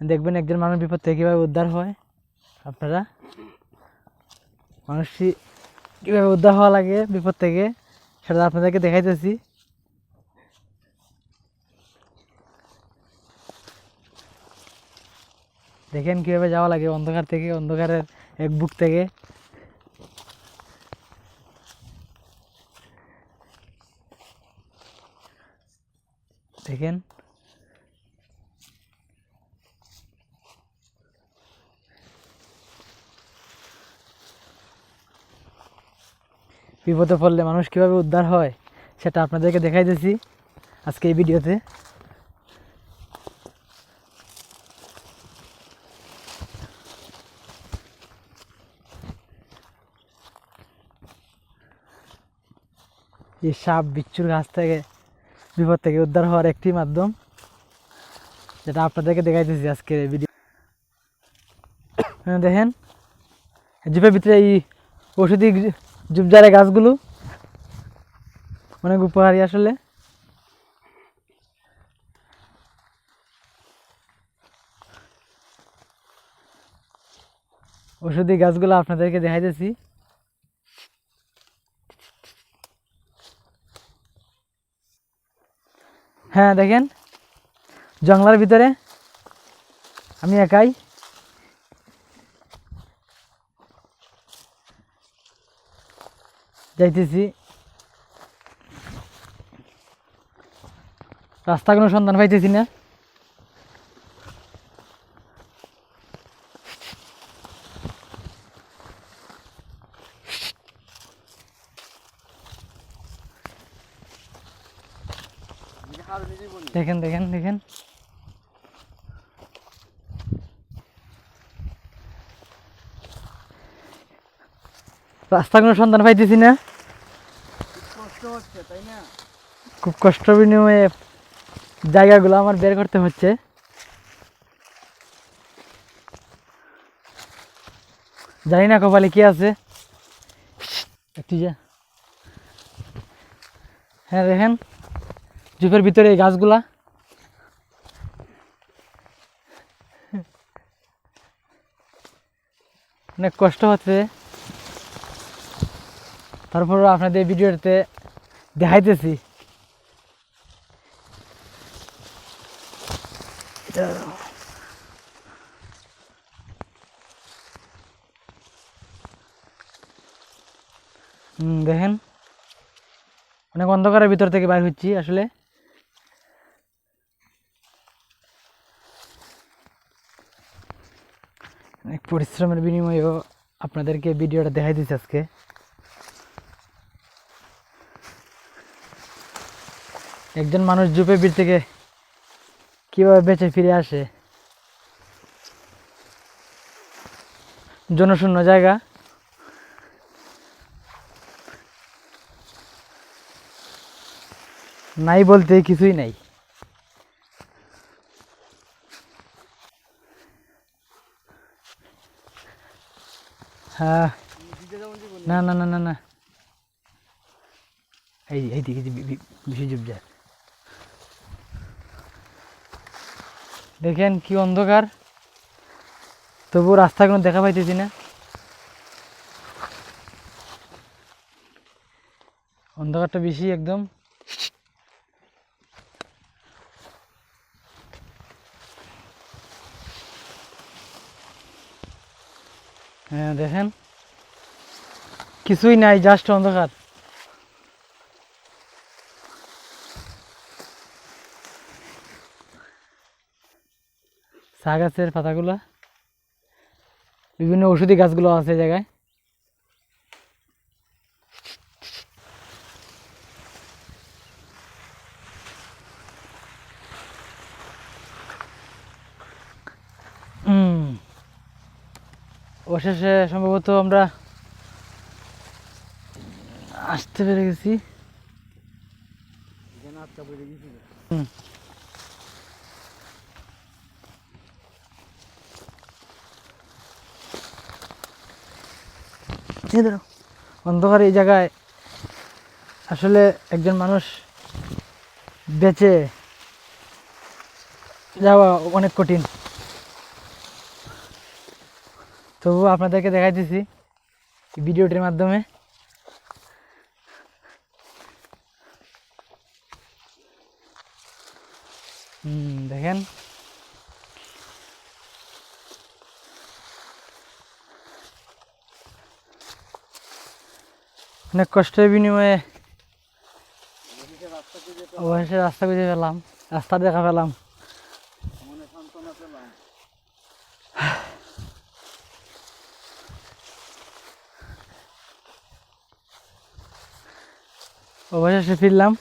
দেখবেন একজন মানুষ বিপদ থেকে কীভাবে উদ্ধার হয়। আপনারা মানুষটি কীভাবে উদ্ধার হওয়া লাগে বিপদ থেকে সেটা আপনাদেরকে দেখাইতেছি। দেখেন কীভাবে যাওয়া লাগে অন্ধকার থেকে, অন্ধকারের এক বুক থেকে। দেখেন বিপদে পড়লে মানুষ কীভাবে উদ্ধার হয় সেটা আপনাদেরকে দেখাইতেছি আজকে এই ভিডিওতে। এই সাপ বিচ্ছুর গাছ থেকে বিপদ থেকে উদ্ধার হওয়ার একটি মাধ্যম, যেটা আপনাদেরকে দেখাইতেছি আজকের এই ভিডিও। দেখেন জিপের ভিতরে এই ওষুধি ঝুপঝাড়ে গাছগুলো অনেক উপকারী আসলে। ওষুধি গাছগুলো আপনাদেরকে দেখাইতেছি। হ্যাঁ দেখেন জঙ্গলের ভিতরে আমি একাই যাইতেছি, রাস্তা কোনো সন্ধান পাইতেছি না। দেখেন দেখেন দেখেন রাস্তা কোনো সন্ধান পাইতেছি না, খুব কষ্ট বিনিময়ে জায়গাগুলো আমার বের করতে হচ্ছে। জানি না কপালে কি আছে। একটু যা, হ্যাঁ দেখেন জুপের ভিতরে এই গাছগুলা অনেক কষ্ট হচ্ছে, তারপরও আপনাদের ভিডিওতে দেখাইতেছি। দেখেন অনেক অন্ধকারের ভিতর থেকে বাইর হচ্ছি আসলে। অনেক পরিশ্রমের বিনিময়েও আপনাদেরকে ভিডিওটা দেখাই দিচ্ছি আজকে। একজন মানুষ জুপে ভিড় থেকে কিভাবে বেঁচে ফিরে আসে, জনশূন্য জায়গা, নাই বলতে কিছুই নাই। হ্যাঁ না না না না না এই দিকে বেশি জুপ যায়। দেখেন কি অন্ধকার, তবুও রাস্তা কোনো দেখা পাইতেছি না। অন্ধকারটা বেশি একদম। হ্যাঁ দেখেন কিছুই নাই, জাস্ট অন্ধকার। চা গাছের পাতাগুলো, বিভিন্ন ঔষধি গাছগুলো আছে জায়গায়। অবশেষে সম্ভবত আমরা আসতে পেরে গেছি। অন্ধকার এই জায়গায় আসলে একজন মানুষ বেঁচে যাওয়া অনেক কঠিন, তবুও আপনাদেরকে দেখাইতেছি ভিডিওটির মাধ্যমে। দেখেন অনেক কষ্টের বিনিময়ে অবশেষে রাস্তা খুঁজে পেলাম, রাস্তা দেখা পেলাম। অবশেষে ফিরলাম।